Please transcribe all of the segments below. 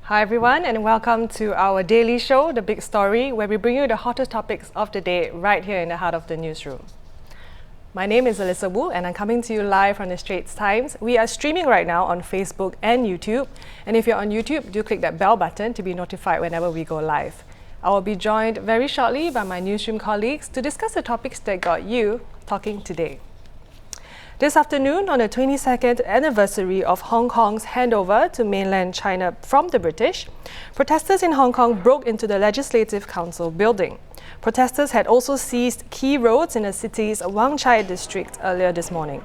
Hi everyone, and welcome to our daily show, The Big Story, where we bring you the hottest topics of the day right here in the heart of the newsroom. My name is Alyssa Wu, and I'm coming to you live from the Straits Times. We are streaming right now on Facebook and YouTube, and if you're on YouTube, do click that bell button to be notified whenever we go live. I will be joined very shortly by my newsroom colleagues to discuss the topics that got you talking today. This afternoon, on the 22nd anniversary of Hong Kong's handover to mainland China from the British, protesters in Hong Kong broke into the Legislative Council building. Protesters had also seized key roads in the city's Wang Chai district earlier this morning.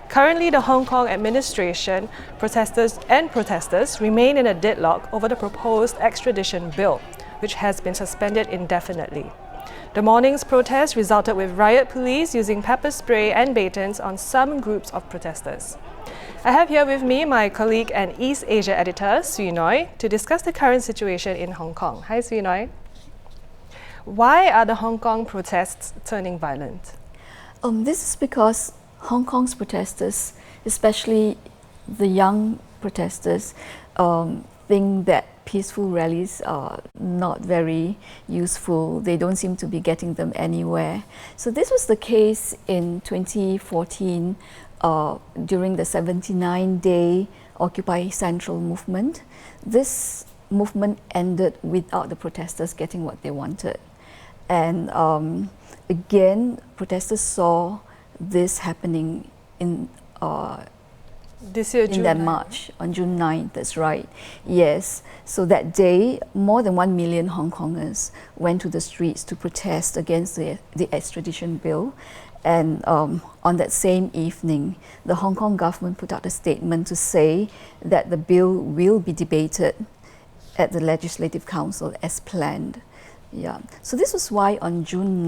Currently, the Hong Kong administration, protesters remain in a deadlock over the proposed extradition bill, which has been suspended indefinitely. The morning's protest resulted with riot police using pepper spray and batons on some groups of protesters. I have here with me my colleague and East Asia editor, Sui Noi, to discuss the current situation in Hong Kong. Hi, Sui Noi. Why are the Hong Kong protests turning violent? This is because Hong Kong's protesters, especially the young protesters, think that peaceful rallies are not very useful. They don't seem to be getting them anywhere. So this was the case in 2014 during the 79-day Occupy Central movement. This movement ended without the protesters getting what they wanted. And again, protesters saw this happening in this year, in that March, on June 9th, that's right. Yes, so that day, more than 1 million Hong Kongers went to the streets to protest against the extradition bill. And on that same evening, the Hong Kong government put out a statement to say that the bill will be debated at the Legislative Council as planned. Yeah. So this was why on June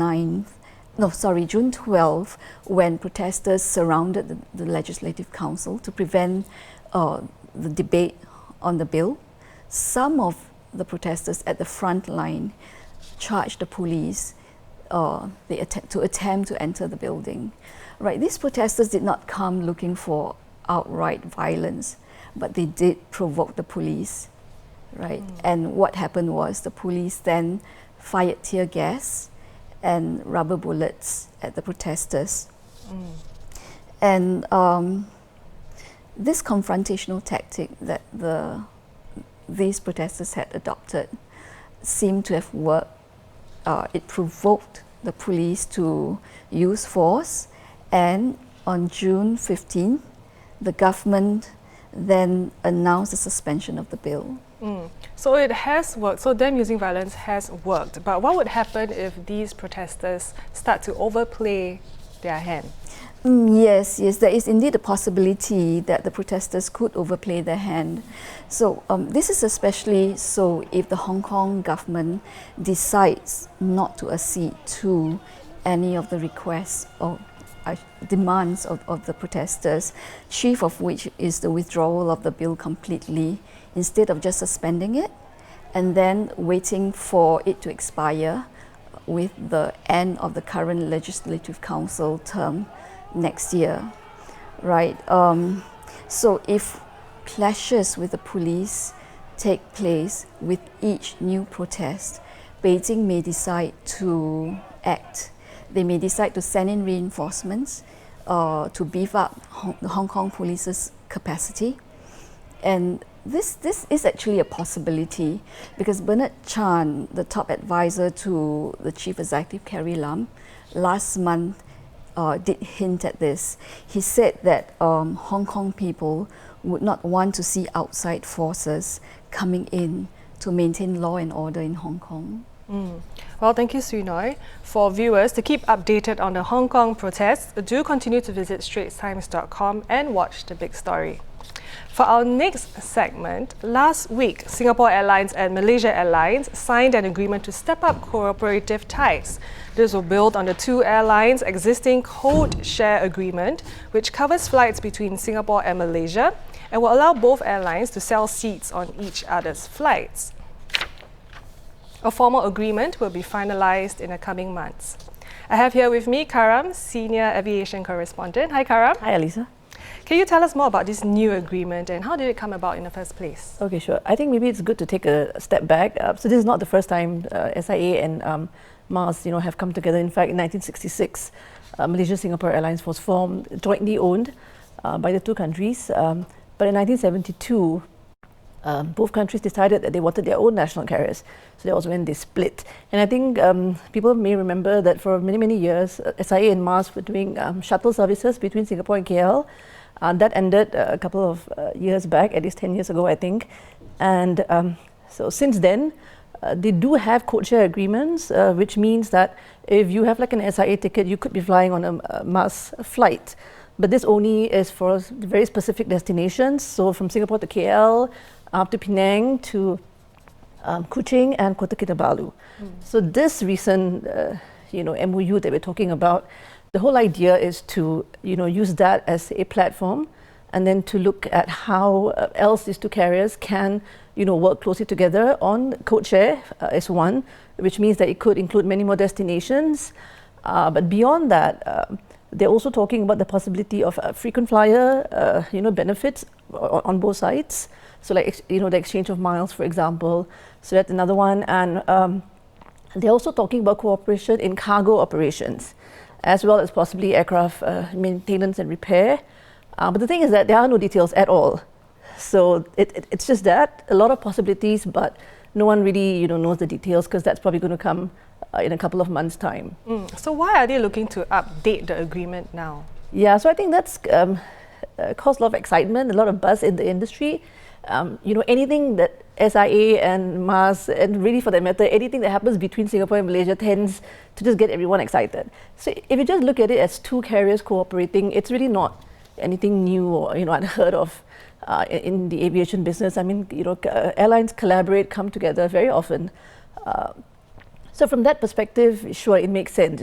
12th, when protesters surrounded the Legislative Council to prevent the debate on the bill, some of the protesters at the front line charged the police to attempt to enter the building. Right, these protesters did not come looking for outright violence, but they did provoke the police. Right, and what happened was the police then fired tear gas and rubber bullets at the protesters. And this confrontational tactic that these protesters had adopted seemed to have worked. It provoked the police to use force, and on June 15, the government then announced the suspension of the bill. So it has worked, so them using violence has worked. But what would happen if these protesters start to overplay their hand? Yes, there is indeed a possibility that the protesters could overplay their hand. So this is especially so if the Hong Kong government decides not to accede to any of the requests or demands of the protesters, chief of which is the withdrawal of the bill completely, instead of just suspending it and then waiting for it to expire with the end of the current Legislative Council term next year, right? So if clashes with the police take place with each new protest, Beijing may decide to act. They may decide to send in reinforcements to beef up the Hong Kong police's capacity. And this is actually a possibility because Bernard Chan, the top advisor to the Chief Executive Carrie Lam, last month did hint at this. He said that Hong Kong people would not want to see outside forces coming in to maintain law and order in Hong Kong. Well, thank you, Sui Noi. For viewers to keep updated on the Hong Kong protests, do continue to visit straitstimes.com and watch The Big Story. For our next segment, last week, Singapore Airlines and Malaysia Airlines signed an agreement to step up cooperative ties. This will build on the two airlines' existing code share agreement, which covers flights between Singapore and Malaysia and will allow both airlines to sell seats on each other's flights. A formal agreement will be finalized in the coming months. I have here with me Karam, Senior Aviation Correspondent. Hi, Karam. Hi, Alisa. Can you tell us more about this new agreement and how did it come about in the first place? Okay, sure. I think maybe it's good to take a step back. So this is not the first time SIA and Mars, have come together. In fact, in 1966, Malaysia-Singapore Airlines was formed, jointly owned by the two countries. But in 1972, both countries decided that they wanted their own national carriers. So that was when they split. And I think people may remember that for many, many years, SIA and Mars were doing shuttle services between Singapore and KL. That ended a couple of years back, at least 10 years ago, I think. And so since then, they do have codeshare agreements, which means that if you have like an SIA ticket, you could be flying on a Mars flight. But this only is for very specific destinations. So from Singapore to KL, up to Penang, to Kuching and Kota Kinabalu. So this recent, MOU that we're talking about, the whole idea is to, use that as a platform, and then to look at how else these two carriers can, work closely together on codeshare as one, which means that it could include many more destinations. But beyond that, they're also talking about the possibility of frequent flyer, benefits on both sides. So like, the exchange of miles, for example. So that's another one. And they're also talking about cooperation in cargo operations, as well as possibly aircraft maintenance and repair. But the thing is that there are no details at all. So it's just that, a lot of possibilities, but no one really knows the details, because that's probably going to come in a couple of months' time. So why are they looking to update the agreement now? Yeah, so I think that's caused a lot of excitement, a lot of buzz in the industry. Anything that SIA and Mars, and really for that matter, anything that happens between Singapore and Malaysia tends to just get everyone excited. So if you just look at it as two carriers cooperating, it's really not anything new or unheard of in the aviation business. I mean, airlines collaborate, come together very often. So from that perspective, sure, it makes sense,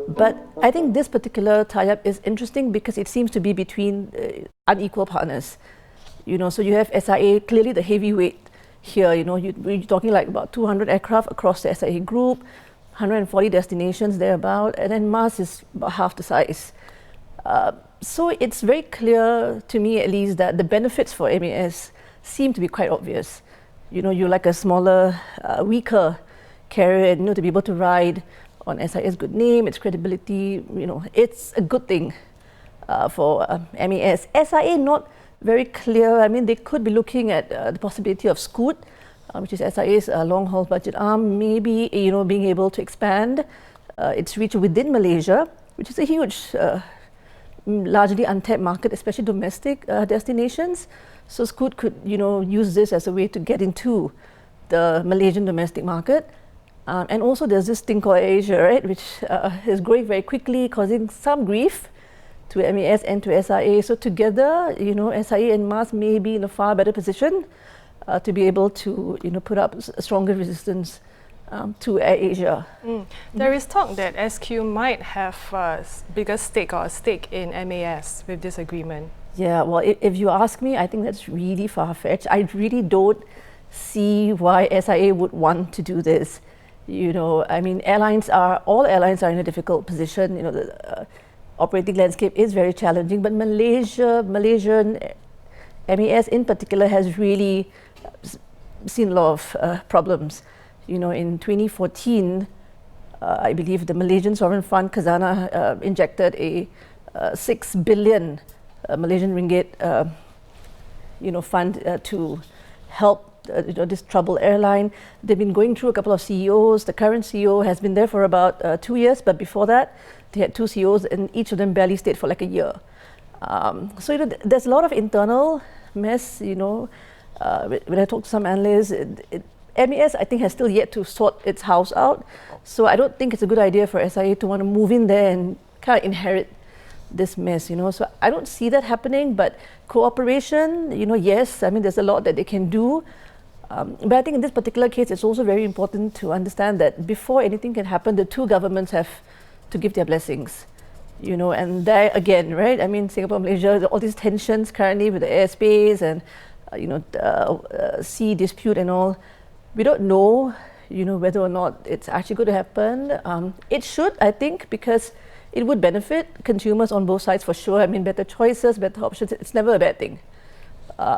But I think this particular tie-up is interesting because it seems to be between unequal partners. So you have SIA, clearly the heavyweight here. You're talking like about 200 aircraft across the SIA group, 140 destinations thereabout, and then Mars is about half the size. So it's very clear to me, at least, that the benefits for MAS seem to be quite obvious. You're like a smaller, weaker carrier, and to be able to ride on SIA's good name, its credibility, it's a good thing for MAS. SIA, not very clear. I mean, they could be looking at the possibility of Scoot, which is SIA's long-haul budget arm, maybe being able to expand its reach within Malaysia, which is a huge, largely untapped market, especially domestic destinations. So Scoot could use this as a way to get into the Malaysian domestic market. And also there's this thing called Asia, right, which is growing very quickly, causing some grief to MAS and to SIA. So together, SIA and Mars may be in a far better position to be able to, put up stronger resistance to AirAsia. There is talk that SQ might have a bigger stake or a stake in MAS with this agreement. Yeah, well, if you ask me, I think that's really far-fetched. I really don't see why SIA would want to do this. I mean, all airlines are in a difficult position. The operating landscape is very challenging, but Malaysian MAS in particular has really seen a lot of problems. In 2014, I believe the Malaysian Sovereign Fund Khazanah injected a 6 billion Malaysian ringgit fund to help this troubled airline. They've been going through a couple of CEOs. The current CEO has been there for about 2 years, but before that, they had two CEOs, and each of them barely stayed for like a year. So there's a lot of internal mess. When I talk to some analysts, MAS I think has still yet to sort its house out. So I don't think it's a good idea for SIA to want to move in there and kind of inherit this mess. So I don't see that happening. But cooperation, yes, I mean there's a lot that they can do. But I think in this particular case, it's also very important to understand that before anything can happen, the two governments have to give their blessings, and there again, right? I mean, Singapore, Malaysia, all these tensions currently with the airspace and, sea dispute and all, we don't know, whether or not it's actually going to happen. It should, I think, because, it would benefit consumers on both sides for sure. I mean, better choices, better options, it's never a bad thing.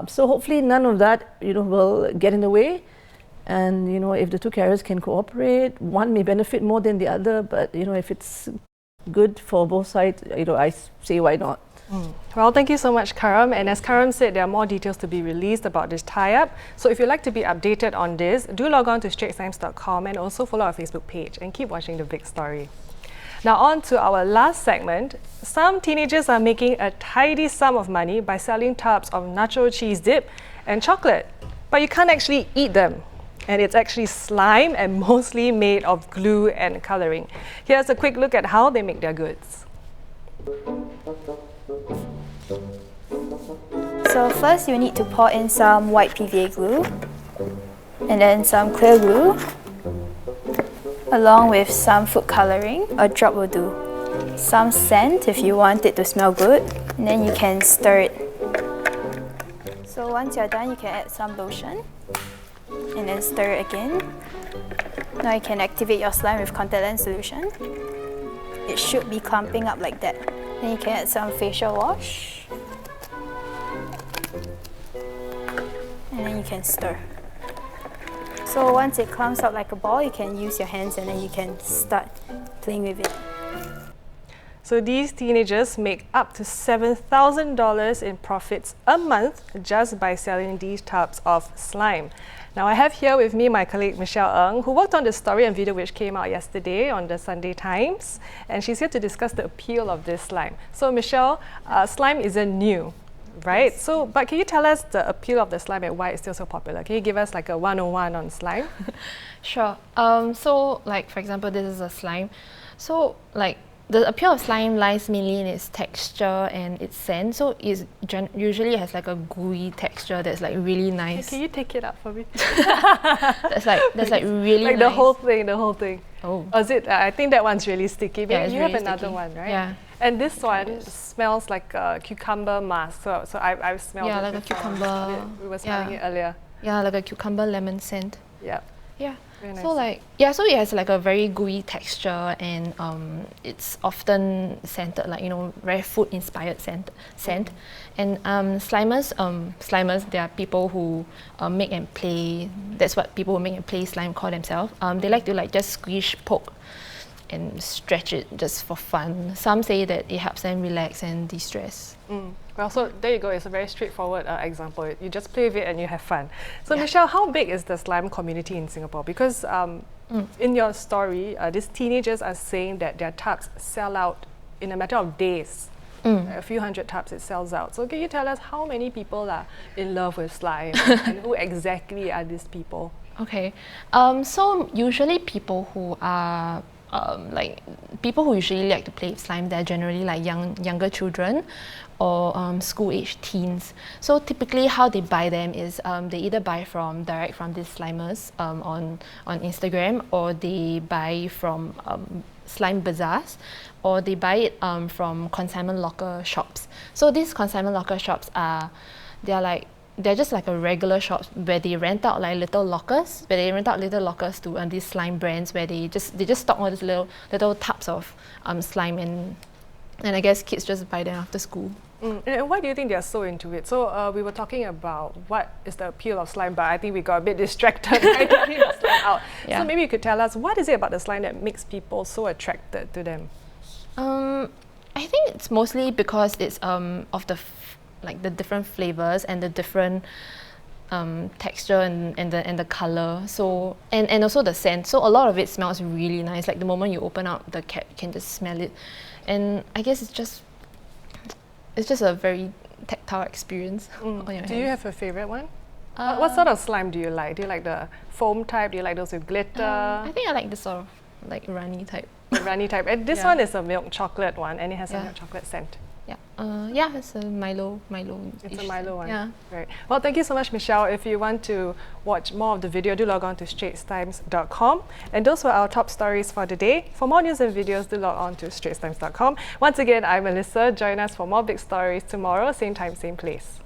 So hopefully none of that, will get in the way. And, if the two carriers can cooperate, one may benefit more than the other, but, if it's good for both sides, I say why not. Well, thank you so much, Karam. And as Karam said, there are more details to be released about this tie-up. So if you'd like to be updated on this, do log on to straitstimes.com and also follow our Facebook page and keep watching the big story. Now on to our last segment. Some teenagers are making a tidy sum of money by selling tubs of nacho cheese dip and chocolate, but you can't actually eat them. And it's actually slime and mostly made of glue and colouring. Here's a quick look at how they make their goods. So first you need to pour in some white PVA glue and then some clear glue along with some food colouring. A drop will do. Some scent if you want it to smell good, and then you can stir it. So once you're done, you can add some lotion and then stir it again. Now you can activate your slime with contact lens solution. It should be clumping up like that. Then you can add some facial wash. And then you can stir. So once it clumps up like a ball, you can use your hands and then you can start playing with it. So these teenagers make up to $7,000 in profits a month just by selling these tubs of slime. Now I have here with me my colleague Michelle Ng, who worked on the story and video which came out yesterday on the Sunday Times, and she's here to discuss the appeal of this slime. So Michelle, slime isn't new, right? Yes. So, but can you tell us the appeal of the slime and why it's still so popular? Can you give us like a 101 on slime? Sure. So like for example, this is a slime. So like the appeal of slime lies mainly in its texture and its scent. So it usually has like a gooey texture that's like really nice. Hey, can you take it up for me? that's like really like nice. the whole thing. Oh. Or is it? I think that one's really sticky. Yeah, you really have another sticky. one, right? Yeah. And this one smells like a cucumber mask. So I've smelled yeah, it. like a cucumber. We were smelling it earlier. Yeah, like a cucumber lemon scent. Yeah. Yeah. Very So nice. so it has like a very gooey texture, and it's often scented like very food inspired scent. And slimers, they are people who make and play. That's what people who make and play slime call themselves. They like to like just squish, poke, and stretch it just for fun. Some say that it helps them relax and de-stress. Well, so there you go. It's a very straightforward example. You just play with it and you have fun. So Michelle, how big is the slime community in Singapore? Because in your story, these teenagers are saying that their tubs sell out in a matter of days. A few hundred tubs it sells out. So can you tell us how many people are in love with slime and who exactly are these people? Okay. So usually people who are people who usually like to play with slime, they're generally like younger children or school-age teens. So typically how they buy them is they either buy direct from these slimers on Instagram, or they buy from slime bazaars, or they buy it from consignment locker shops. So these consignment locker shops they're just like a regular shops where they rent out like little lockers, to these slime brands where they just stock all these little tubs of slime, and I guess kids just buy them after school. And why do you think they're so into it? So we were talking about what is the appeal of slime, but I think we got a bit distracted by taking the slime out. Yeah. So maybe you could tell us, what is it about the slime that makes people so attracted to them? I think it's mostly because it's of the the different flavors and the different texture and the color. So and also the scent. So a lot of it smells really nice. Like the moment you open up the cap, you can just smell it. And I guess it's just a very tactile experience on your hands. Do you have a favorite one? What sort of slime do you like? Do you like the foam type? Do you like those with glitter? I think I like the sort of like runny type. The runny type. And this one is a milk chocolate one, and it has a milk chocolate scent. Yeah, it's a Milo. It's a Milo one. Yeah. Right. Well, thank you so much, Michelle. If you want to watch more of the video, do log on to straitstimes.com. And those were our top stories for the day. For more news and videos, do log on to straitstimes.com. Once again, I'm Melissa. Join us for more big stories tomorrow, same time, same place.